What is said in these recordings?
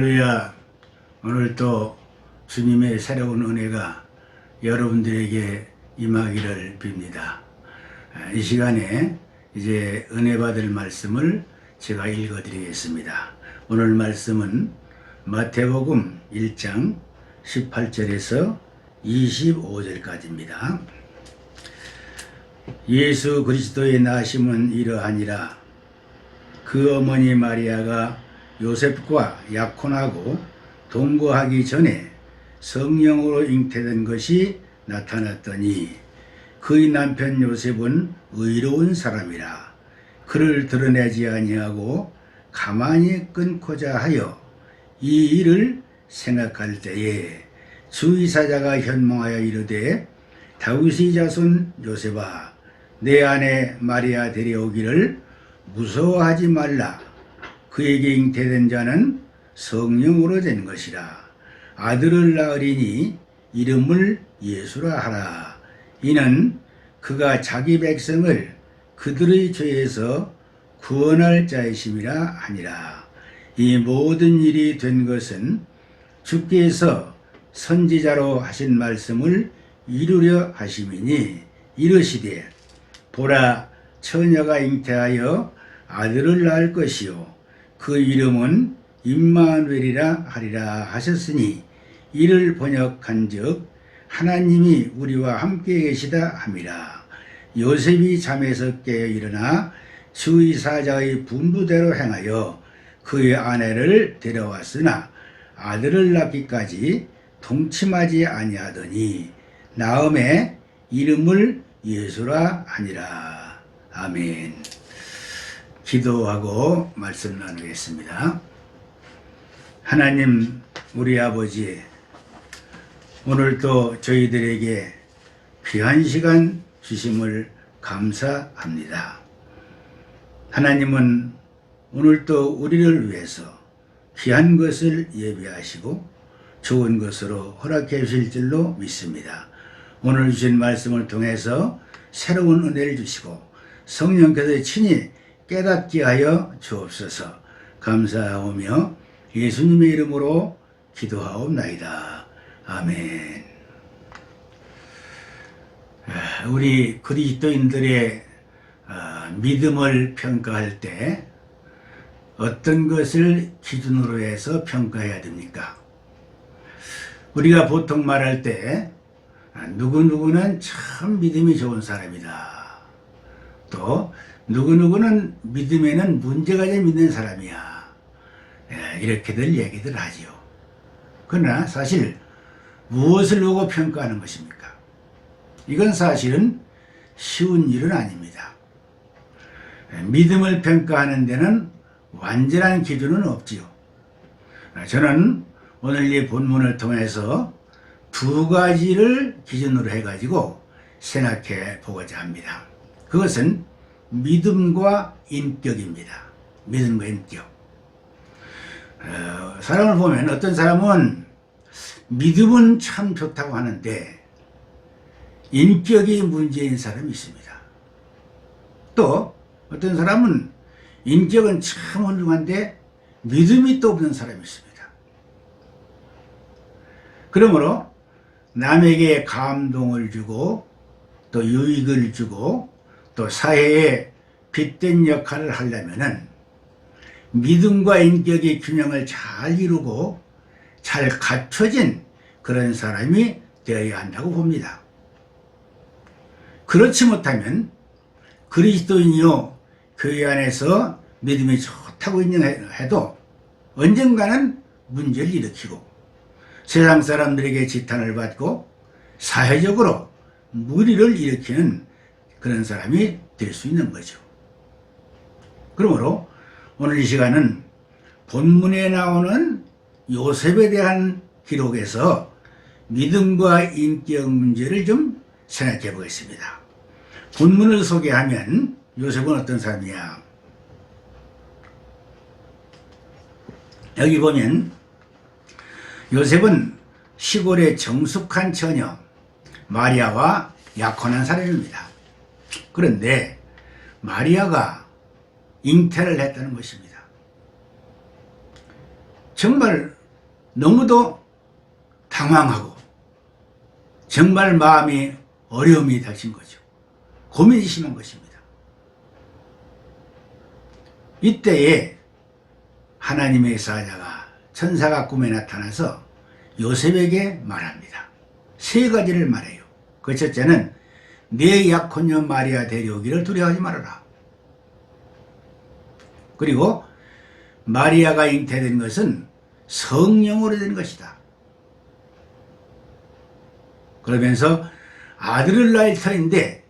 할렐루야. 오늘 또 주님의 새로운 은혜가 여러분들에게 임하기를 빕니다. 이 시간에 이제 은혜 받을 말씀을 제가 읽어 드리겠습니다. 오늘 말씀은 마태복음 1장 18절에서 25절까지입니다. 예수 그리스도의 나심은 이러하니라. 그 어머니 마리아가 요셉과 약혼하고 동거하기 전에 성령으로 잉태된 것이 나타났더니 그의 남편 요셉은 의로운 사람이라 그를 드러내지 아니하고 가만히 끊고자 하여 이 일을 생각할 때에 주의사자가 현몽하여 이르되 다윗의 자손 요셉아 내 아내 마리아 데려오기를 무서워하지 말라. 그에게 잉태된 자는 성령으로 된 것이라. 아들을 낳으리니 이름을 예수라 하라. 이는 그가 자기 백성을 그들의 죄에서 구원할 자이심이라 하니라. 이 모든 일이 된 것은 주께서 선지자로 하신 말씀을 이루려 하심이니 이르시되 보라 처녀가 잉태하여 아들을 낳을 것이요 그 이름은 임마누엘이라 하리라 하셨으니 이를 번역한즉 하나님이 우리와 함께 계시다 함이라. 요셉이 잠에서 깨어 일어나 주의 사자의 분부대로 행하여 그의 아내를 데려왔으나 아들을 낳기까지 동침하지 아니하더니 나음에 이름을 예수라 하니라. 아멘. 기도하고 말씀 나누겠습니다. 하나님 우리 아버지, 오늘도 저희들에게 귀한 시간 주심을 감사합니다. 하나님은 오늘도 우리를 위해서 귀한 것을 예비하시고 좋은 것으로 허락해 주실 줄로 믿습니다. 오늘 주신 말씀을 통해서 새로운 은혜를 주시고 성령께서 친히 깨닫게 하여 주옵소서. 감사하오며 예수님의 이름으로 기도하옵나이다. 아멘. 우리 그리스도인들의 믿음을 평가할 때 어떤 것을 기준으로 해서 평가해야 됩니까? 우리가 보통 말할 때 누구누구는 참 믿음이 좋은 사람이다. 또 누구누구는 믿음에는 문제가 좀 있는 사람이야. 이렇게들 얘기들 하지요. 그러나 사실 무엇을 보고 평가하는 것입니까? 이건 사실은 쉬운 일은 아닙니다. 믿음을 평가하는 데는 완전한 기준은 없지요. 저는 오늘 이 본문을 통해서 두 가지를 기준으로 해가지고 생각해 보고자 합니다. 그것은 믿음과 인격입니다. 믿음과 인격. 사람을 보면 어떤 사람은 믿음은 참 좋다고 하는데 인격이 문제인 사람이 있습니다. 또 어떤 사람은 인격은 참 훌륭한데 믿음이 또 없는 사람이 있습니다. 그러므로 남에게 감동을 주고 또 유익을 주고 또 사회에 빗댄 역할을 하려면은 믿음과 인격의 균형을 잘 이루고 잘 갖춰진 그런 사람이 되어야 한다고 봅니다. 그렇지 못하면 그리스도인이요 교회 안에서 믿음이 좋다고 인정해도 언젠가는 문제를 일으키고 세상 사람들에게 지탄을 받고 사회적으로 무리를 일으키는 그런 사람이 될 수 있는 거죠. 그러므로 오늘 이 시간은 본문에 나오는 요셉에 대한 기록에서 믿음과 인격 문제를 좀 생각해 보겠습니다. 본문을 소개하면 요셉은 어떤 사람이야? 여기 보면 요셉은 시골의 정숙한 처녀 마리아와 약혼한 사람입니다. 그런데 마리아가 잉태를 했다는 것입니다. 정말 너무도 당황하고 정말 마음이 어려움이 닥친 거죠. 고민이 심한 것입니다. 이때에 하나님의 사자가 천사가 꿈에 나타나서 요셉에게 말합니다. 세 가지를 말해요. 그 첫째는 내 약혼녀 마리아 데려오기를 두려워하지 말아라. 그리고 마리아가 잉태된 것은 성령으로 된 것이다. 그러면서 아들을 낳을 터인데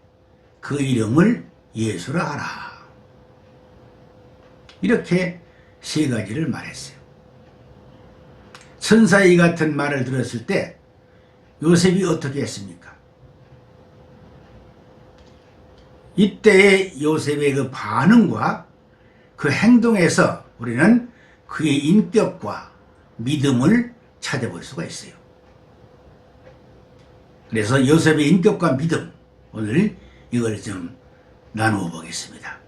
그 이름을 예수라 하라. 이렇게 세 가지를 말했어요. 천사의 이 같은 말을 들었을 때 요셉이 어떻게 했습니까? 이때의 요셉의 그 반응과 그 행동에서 우리는 그의 인격과 믿음을 찾아볼 수가 있어요. 그래서 요셉의 인격과 믿음, 오늘 이걸 좀 나누어 보겠습니다.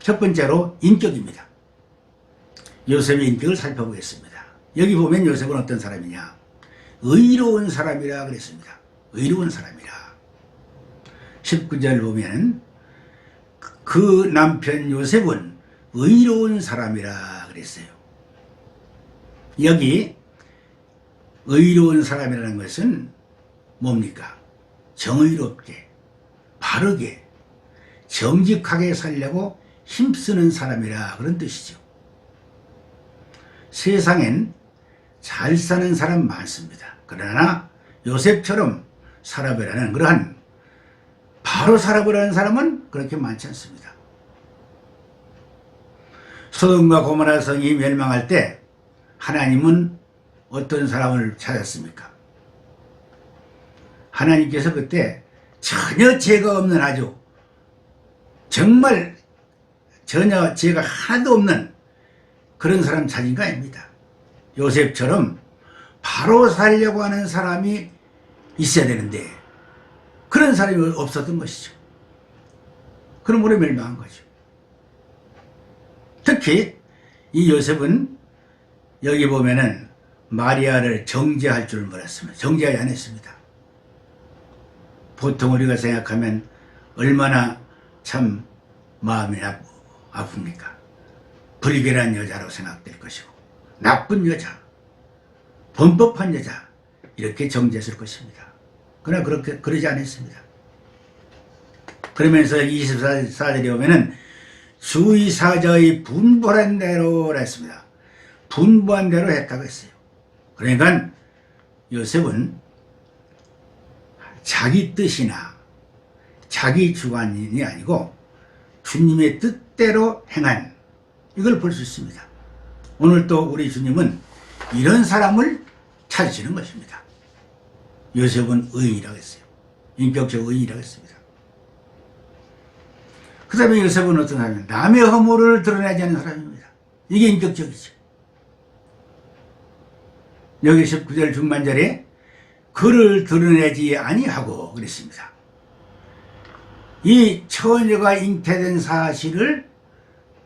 첫 번째로 인격입니다. 요셉의 인격을 살펴보겠습니다. 여기 보면 요셉은 어떤 사람이냐? 의로운 사람이라 그랬습니다. 의로운 사람이라. 19절 보면 그 남편 요셉은 의로운 사람이라 그랬어요. 여기 의로운 사람이라는 것은 뭡니까? 정의롭게, 바르게, 정직하게 살려고 힘쓰는 사람이라 그런 뜻이죠. 세상엔 잘 사는 사람 많습니다. 그러나 요셉처럼 살아보라는 그러한 바로 살아보라는 사람은 그렇게 많지 않습니다. 소돔과 고모라 성이 멸망할 때 하나님은 어떤 사람을 찾았습니까? 하나님께서 그때 전혀 죄가 없는 아주 정말 전혀 죄가 하나도 없는 그런 사람 찾은 거 아닙니다. 요셉처럼 바로 살려고 하는 사람이 있어야 되는데 그런 사람이 없었던 것이죠. 그러므로 멸망한 거죠. 특히 이 요셉은 여기 보면은 마리아를 정죄할 줄 몰랐습니다. 정죄하지 않았습니다. 보통 우리가 생각하면 얼마나 참 마음이 아픕니까? 불결한 여자로 생각될 것이고 나쁜 여자, 범법한 여자 이렇게 정죄했을 것입니다. 그러나 그러지 않았습니다. 그러면서 24절에 오면은 주의 사자의 분부한 대로 했습니다. 분부한 대로 했다고 했어요. 그러니까 요셉은 자기 뜻이나 자기 주관이 아니고 주님의 뜻대로 행한 이걸 볼 수 있습니다. 오늘 또 우리 주님은 이런 사람을 찾으시는 것입니다. 요셉은 의인이라고 했어요. 인격적 의인이라고 했습니다. 그 다음에 요셉은 어떤 사람이냐? 남의 허물을 드러내지 않는 사람입니다. 이게 인격적이죠. 여기 19절 중반절에 그를 드러내지 아니하고 그랬습니다. 이 처녀가 잉태된 사실을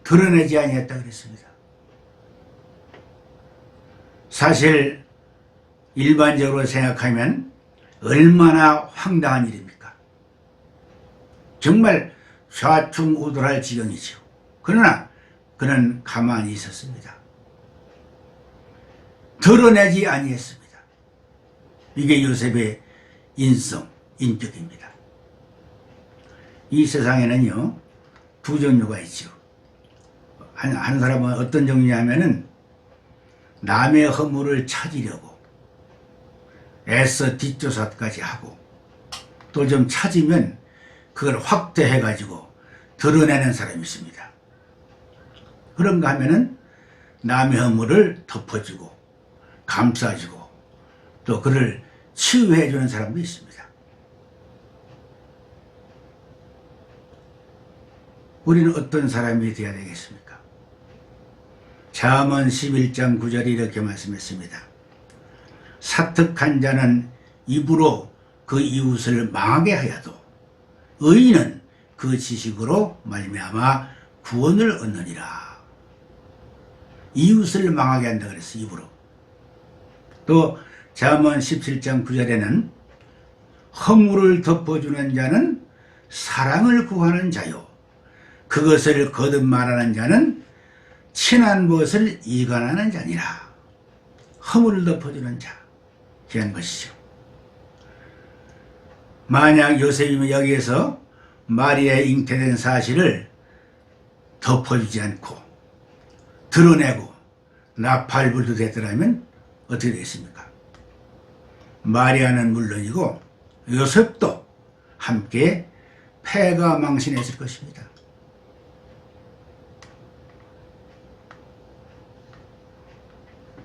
드러내지 아니했다 그랬습니다. 사실 일반적으로 생각하면 얼마나 황당한 일입니까? 정말 좌충우돌할 지경이죠. 그러나 그는 가만히 있었습니다. 드러내지 아니했습니다. 이게 요셉의 인성, 인격입니다. 이 세상에는요 두 종류가 있죠. 한 사람은 어떤 종류냐면은 남의 허물을 찾으려고 애써 뒷조사까지 하고 또 좀 찾으면 그걸 확대해 가지고 드러내는 사람이 있습니다. 그런가 하면은 남의 허물을 덮어주고 감싸주고 또 그를 치유해 주는 사람도 있습니다. 우리는 어떤 사람이 되어야 되겠습니까? 잠언 11장 9절이 이렇게 말씀했습니다. 사특한 자는 입으로 그 이웃을 망하게 하여도 의인은 그 지식으로 말미암아 구원을 얻느니라. 이웃을 망하게 한다 그랬어요. 입으로. 또 잠언 17장 9절에는 허물을 덮어주는 자는 사랑을 구하는 자요, 그것을 거듭 말하는 자는 친한 것을 이간하는 자니라. 허물을 덮어주는 자, 귀한 것이죠. 만약 요셉이면 여기에서 마리아의 잉태된 사실을 덮어주지 않고 드러내고 나팔불도됐더라면 어떻게 되겠습니까? 마리아는 물론이고 요셉도 함께 패가 망신했을 것입니다.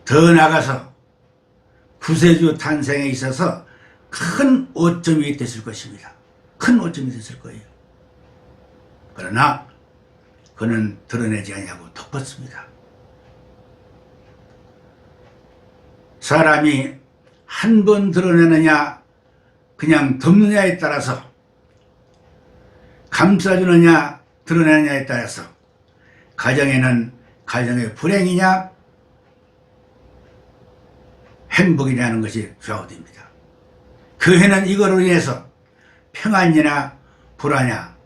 더 나아가서 구세주 탄생에 있어서 큰 오점이 됐을 것입니다. 큰 오점이 됐을 거예요. 그러나 그는 드러내지 않냐고 덮었습니다. 사람이 한 번 드러내느냐 그냥 덮느냐에 따라서, 감싸주느냐 드러내느냐에 따라서 가정에는 가정의 불행이냐 행복이냐는 것이 좌우됩니다. 그 해는 이거로 인해서 평안이냐 불안이냐,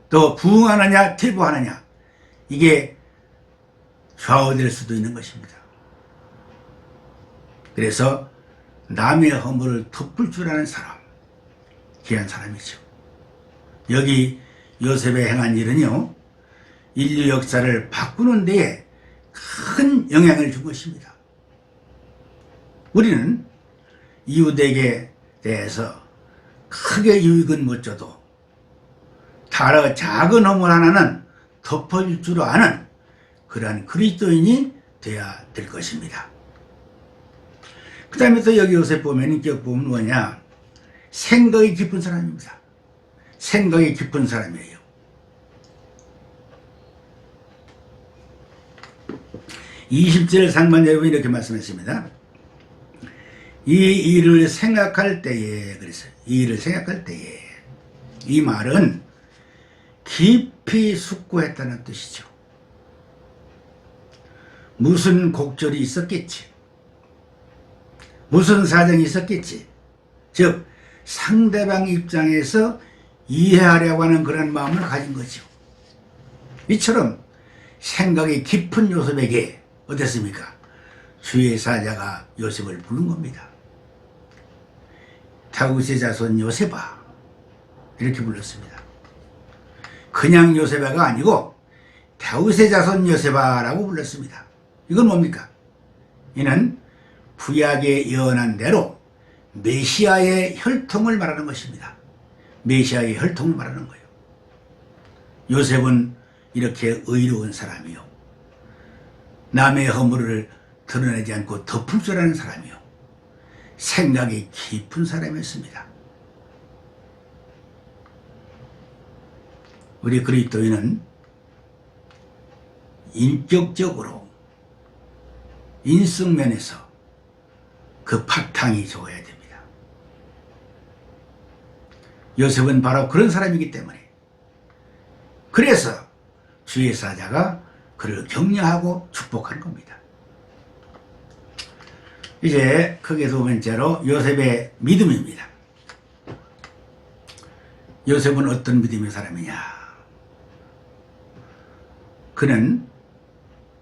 또 부흥하느냐 퇴보하느냐, 이게 좌우될 수도 있는 것입니다. 그래서 남의 허물을 덮을 줄 아는 사람, 귀한 사람이죠. 여기 요셉의 행한 일은요, 인류 역사를 바꾸는 데에 큰 영향을 준 것입니다. 우리는 이웃에게 대해서 크게 유익은 못 줘도 다른 작은 허물 하나는 덮어줄 줄 아는 그러한 그리스도인이 되어야 될 것입니다. 그 다음에 또 여기 요셉 보면, 인격 보면 뭐냐, 생각이 깊은 사람입니다. 생각이 깊은 사람이에요. (20절) 상반절에 보면 이렇게 말씀했습니다. 이 일을 생각할 때에, 그래서 이 일을 생각할 때에, 이 말은 깊이 숙고했다는 뜻이죠. 무슨 곡절이 있었겠지, 무슨 사정이 있었겠지. 즉 상대방 입장에서 이해하려고 하는 그런 마음을 가진 거죠. 이처럼 생각이 깊은 요셉에게 어땠습니까? 주의 사자가 요셉을 부른 겁니다. 다윗의 자손 요셉아, 이렇게 불렀습니다. 그냥 요셉아가 아니고 다윗의 자손 요셉아라고 불렀습니다. 이건 뭡니까? 이는 구약에 예언한 대로 메시아의 혈통을 말하는 것입니다. 메시아의 혈통을 말하는 거예요. 요셉은 이렇게 의로운 사람이요, 남의 허물을 드러내지 않고 덮을 줄 아는 사람이요, 생각이 깊은 사람이었습니다. 우리 그리스도인은 인격적으로, 인성면에서 그 바탕이 좋아야 됩니다. 요셉은 바로 그런 사람이기 때문에, 그래서 주의 사자가 그를 격려하고 축복하는 겁니다. 이제 크게 두 번째로 요셉의 믿음입니다. 요셉은 어떤 믿음의 사람이냐? 그는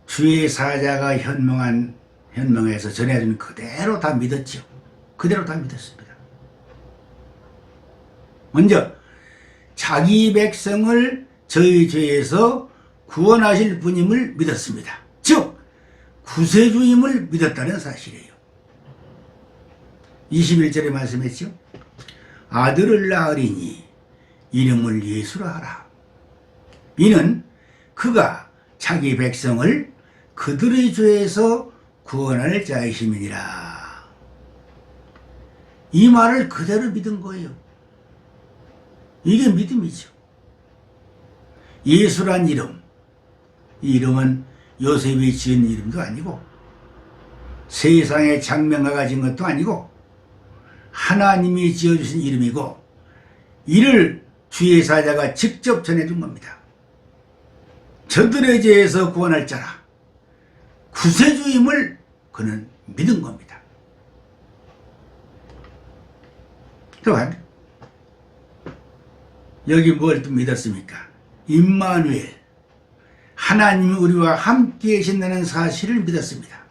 주의 사자가 현명해서 전해준 그대로 다 믿었죠. 그대로 다 믿었습니다. 먼저 자기 백성을 저희 죄에서 구원하실 분임을 믿었습니다. 즉 구세주임을 믿었다는 사실이에요. 21절에 말씀했죠. 아들을 낳으리니 이름을 예수라 하라. 이는 그가 자기 백성을 그들의 죄에서 구원할 자이심이니라. 이 말을 그대로 믿은 거예요. 이게 믿음이죠. 예수란 이름, 이 이름은 요셉이 지은 이름도 아니고 세상의 장명가가 지은 것도 아니고 하나님이 지어주신 이름이고, 이를 주의 사자가 직접 전해준 겁니다. 저들의 죄에서 구원할 자라, 구세주임을 그는 믿은 겁니다. 또한 여기 뭘 또 믿었습니까? 임마누엘, 하나님이 우리와 함께 계신다는 사실을 믿었습니다.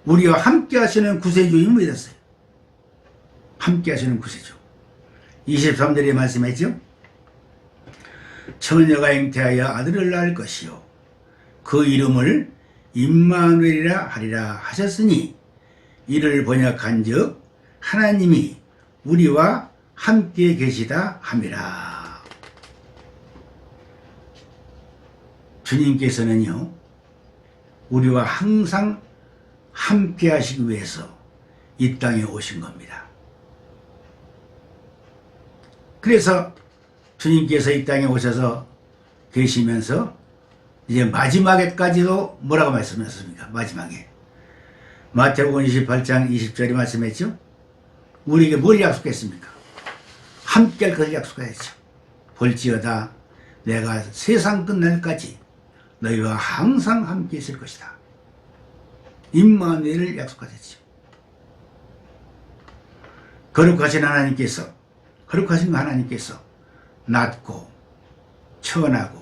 우리와 함께 하시는 구세주임을 믿었어요. 함께 하시는 구세주. 23절에 말씀했죠. 처녀가 잉태하여 아들을 낳을 것이요 그 이름을 임마누엘이라 하리라 하셨으니 이를 번역한즉 하나님이 우리와 함께 계시다 함이라. 주님께서는요 우리와 항상 함께 하시기 위해서 이 땅에 오신 겁니다. 그래서 주님께서 이 땅에 오셔서 계시면서 이제 마지막에까지도 뭐라고 말씀하셨습니까? 마지막에 마태복음 28장 20절에 말씀했죠. 우리에게 뭘 약속했습니까? 함께 할 것을 약속하였죠. 볼지어다 내가 세상 끝날까지 너희와 항상 함께 있을 것이다. 임마누엘을 약속하셨죠. 거룩하신 하나님께서 낮고 천하고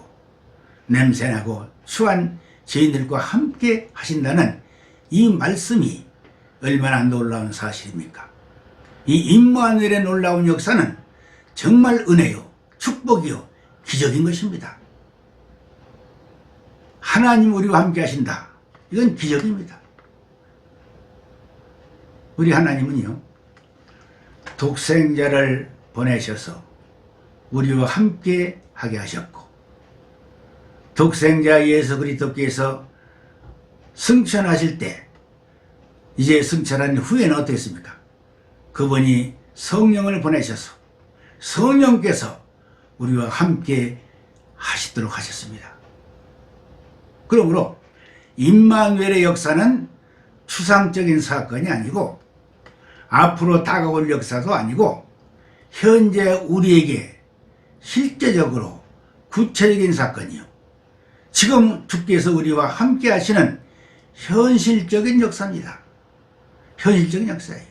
냄새나고 추한 죄인들과 함께 하신다는 이 말씀이 얼마나 놀라운 사실입니까? 이 임마누엘의 놀라운 역사는 정말 은혜요, 축복이요, 기적인 것입니다. 하나님 우리와 함께 하신다. 이건 기적입니다. 우리 하나님은요 독생자를 보내셔서 우리와 함께 하게 하셨고 독생자 예수 그리스도께서 승천하실 때 이제 승천한 후에는 어떻겠습니까? 그분이 성령을 보내셔서 성령께서 우리와 함께 하시도록 하셨습니다. 그러므로 임마누엘의 역사는 추상적인 사건이 아니고 앞으로 다가올 역사도 아니고 현재 우리에게 실제적으로 구체적인 사건이요 지금 주께서 우리와 함께 하시는 현실적인 역사입니다. 현실적인 역사예요.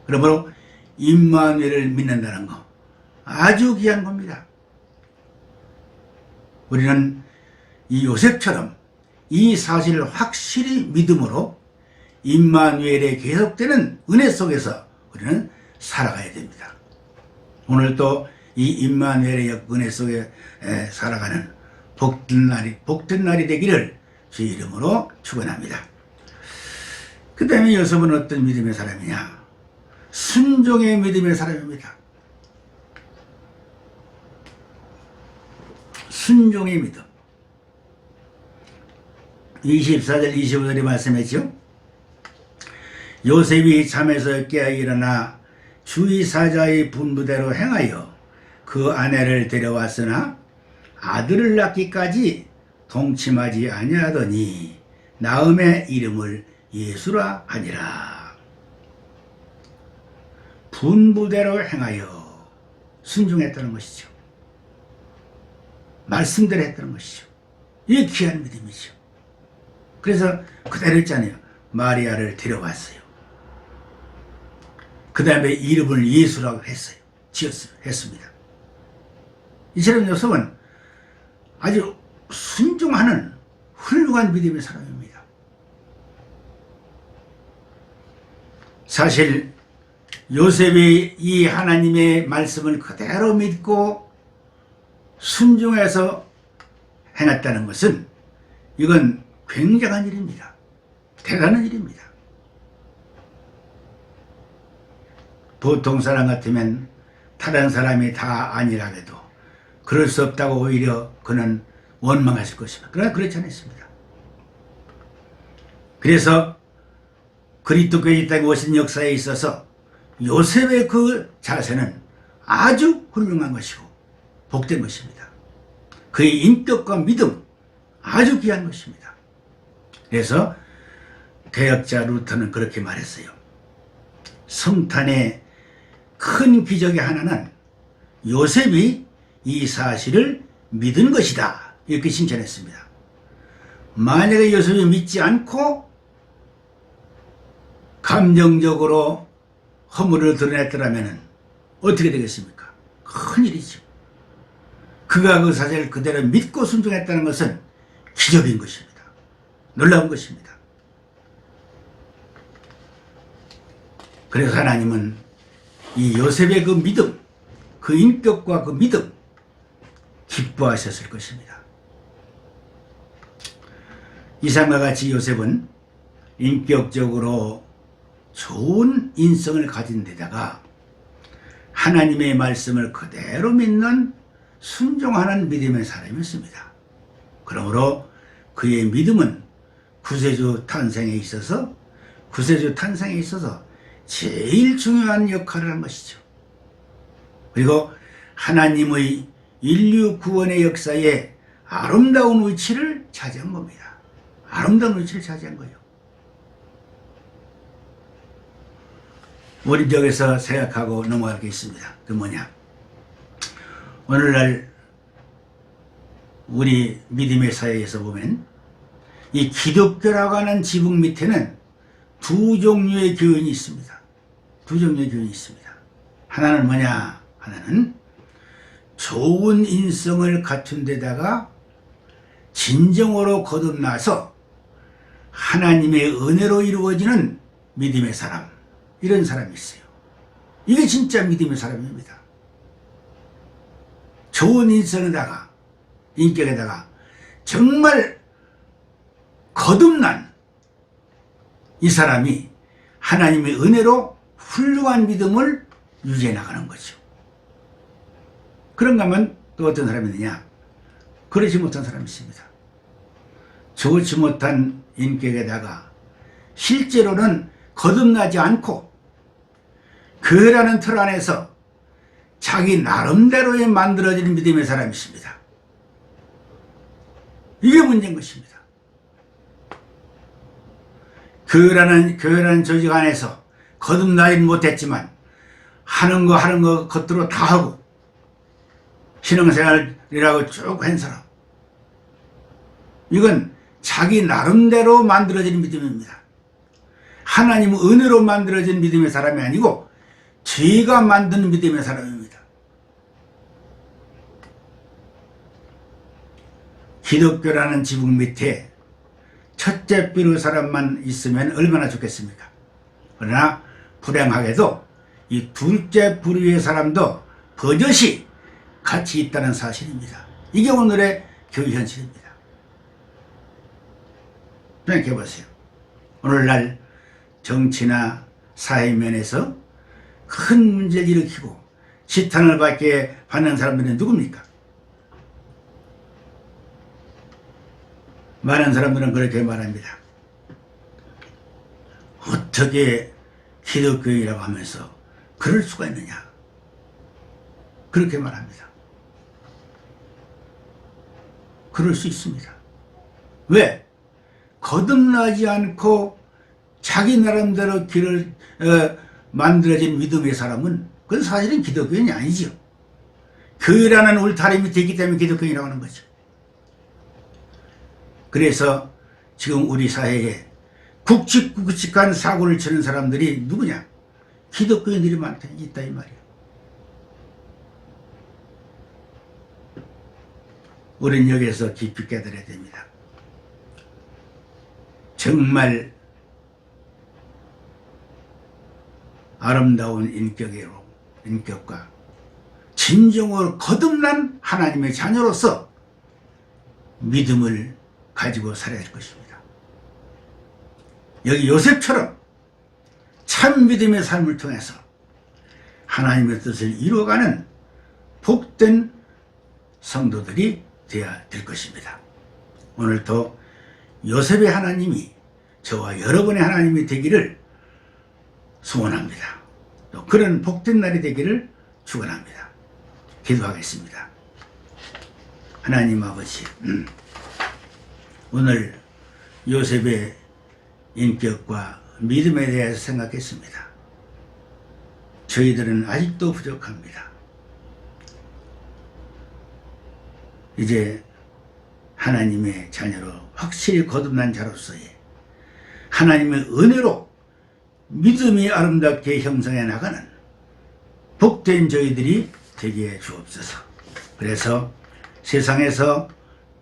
그러므로 임마누엘을 믿는다는 거 아주 귀한 겁니다. 우리는 이 요셉처럼 이 사실을 확실히 믿음으로 임마누엘의 계속되는 은혜 속에서 우리는 살아가야 됩니다. 오늘 또 이 임마누엘의 은혜 속에 살아가는 복된 날이 되기를 주의 이름으로 축원합니다. 그 다음에 요셉은 어떤 믿음의 사람이냐? 순종의 믿음의 사람입니다. 순종의 믿음. 24절 25절에 말씀했죠. 요셉이 잠에서 깨어 일어나 주의 사자의 분부대로 행하여 그 아내를 데려왔으나 아들을 낳기까지 동침하지 아니하더니 나음의 이름을 예수라 하니라. 분부대로 행하여 순종했다는 것이죠. 말씀대로 했다는 것이죠. 이게 귀한 믿음이죠. 그래서 그대로 했잖아요. 마리아를 데려왔어요. 그 다음에 이름을 예수라고 했어요. 했습니다. 이처럼 요셉은 아주 순종하는 훌륭한 믿음의 사람입니다. 사실 요셉이 이 하나님의 말씀을 그대로 믿고 순종해서 행했다는 것은 이건 굉장한 일입니다. 대단한 일입니다. 보통 사람 같으면 다른 사람이 다 아니라 해도 그럴 수 없다고 오히려 그는 원망했을 것입니다. 그러나 그렇지 않았습니다. 그래서 그리스도께서 이 땅에 오신 역사에 있어서 요셉의 그 자세는 아주 훌륭한 것이고 복된 것입니다. 그의 인격과 믿음 아주 귀한 것입니다. 그래서 개혁자 루터는 그렇게 말했어요. 성탄의 큰 기적의 하나는 요셉이 이 사실을 믿은 것이다. 이렇게 칭찬했습니다. 만약에 요셉이 믿지 않고 감정적으로 허물을 드러냈더라면 어떻게 되겠습니까? 큰일이죠. 그가 그 사실을 그대로 믿고 순종했다는 것은 기적인 것입니다. 놀라운 것입니다. 그래서 하나님은 이 요셉의 그 믿음, 그 인격과 그 믿음 기뻐하셨을 것입니다. 이상과 같이 요셉은 인격적으로 좋은 인성을 가진 데다가 하나님의 말씀을 그대로 믿는 순종하는 믿음의 사람이었습니다. 그러므로 그의 믿음은 구세주 탄생에 있어서 제일 중요한 역할을 한 것이죠. 그리고 하나님의 인류 구원의 역사에 아름다운 위치를 차지한 겁니다. 아름다운 위치를 차지한 거예요. 우리 여기서 생각하고 넘어갈 게 있습니다. 그 뭐냐? 오늘날 우리 믿음의 사회에서 보면 이 기독교라고 하는 지붕 밑에는 두 종류의 교인이 있습니다. 두 종류의 교인이 있습니다. 하나는 뭐냐? 하나는 좋은 인성을 갖춘 데다가 진정으로 거듭나서 하나님의 은혜로 이루어지는 믿음의 사람, 이런 사람이 있어요. 이게 진짜 믿음의 사람입니다. 좋은 인성에다가 인격에다가 정말 거듭난 이 사람이 하나님의 은혜로 훌륭한 믿음을 유지해 나가는 거죠. 그런가 하면 또 어떤 사람이 있느냐? 그러지 못한 사람이 있습니다. 좋지 못한 인격에다가 실제로는 거듭나지 않고 교회라는 틀 안에서 자기 나름대로의 만들어진 믿음의 사람이 있습니다. 이게 문제인 것입니다. 교회라는 조직 안에서 거듭나진 못했지만 하는 거 겉으로 다 하고 신앙생활이라고 쭉 한 사람, 이건 자기 나름대로 만들어진 믿음입니다. 하나님 은혜로 만들어진 믿음의 사람이 아니고 죄가 만드는 믿음의 사람입니다. 기독교라는 지붕 밑에 첫째 삐루 사람만 있으면 얼마나 좋겠습니까? 그러나 불행하게도 이 둘째 부류의 사람도 버젓이 같이 있다는 사실입니다. 이게 오늘의 교회 현실입니다. 생각해 보세요. 오늘날 정치나 사회면에서 큰 문제를 일으키고 지탄을 받는 사람들은 누굽니까? 많은 사람들은 그렇게 말합니다. 어떻게 기독교인이라고 하면서 그럴 수가 있느냐? 그렇게 말합니다. 그럴 수 있습니다. 왜? 거듭나지 않고 자기 나름대로 길을 만들어진 믿음의 사람은 그건 사실은 기독교인이 아니죠. 교회라는 울타리 밑에 있기 때문에 기독교인이라고 하는 거죠. 그래서 지금 우리 사회에 굵직굵직한 사고를 치는 사람들이 누구냐? 기독교인들이 있다 이 말이에요. 우리는 여기에서 깊이 깨달아야 됩니다. 정말 아름다운 인격과 진정으로 거듭난 하나님의 자녀로서 믿음을 가지고 살아야 할 것입니다. 여기 요셉처럼 참 믿음의 삶을 통해서 하나님의 뜻을 이루어가는 복된 성도들이 되어야 될 것입니다. 오늘도 요셉의 하나님이 저와 여러분의 하나님이 되기를 소원합니다. 또 그런 복된 날이 되기를 축원합니다. 기도하겠습니다. 하나님 아버지, 오늘 요셉의 인격과 믿음에 대해서 생각했습니다. 저희들은 아직도 부족합니다. 이제 하나님의 자녀로 확실히 거듭난 자로서의 하나님의 은혜로 믿음이 아름답게 형성해 나가는 복된 저희들이 되게 해 주옵소서. 그래서 세상에서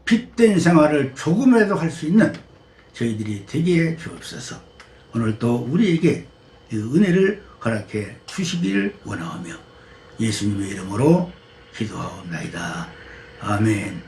빛된 생활을 조금이라도 할 수 있는 저희들이 되게 해 주옵소서. 오늘도 우리에게 그 은혜를 허락해 주시기를 원하오며 예수님의 이름으로 기도하옵나이다. 아멘.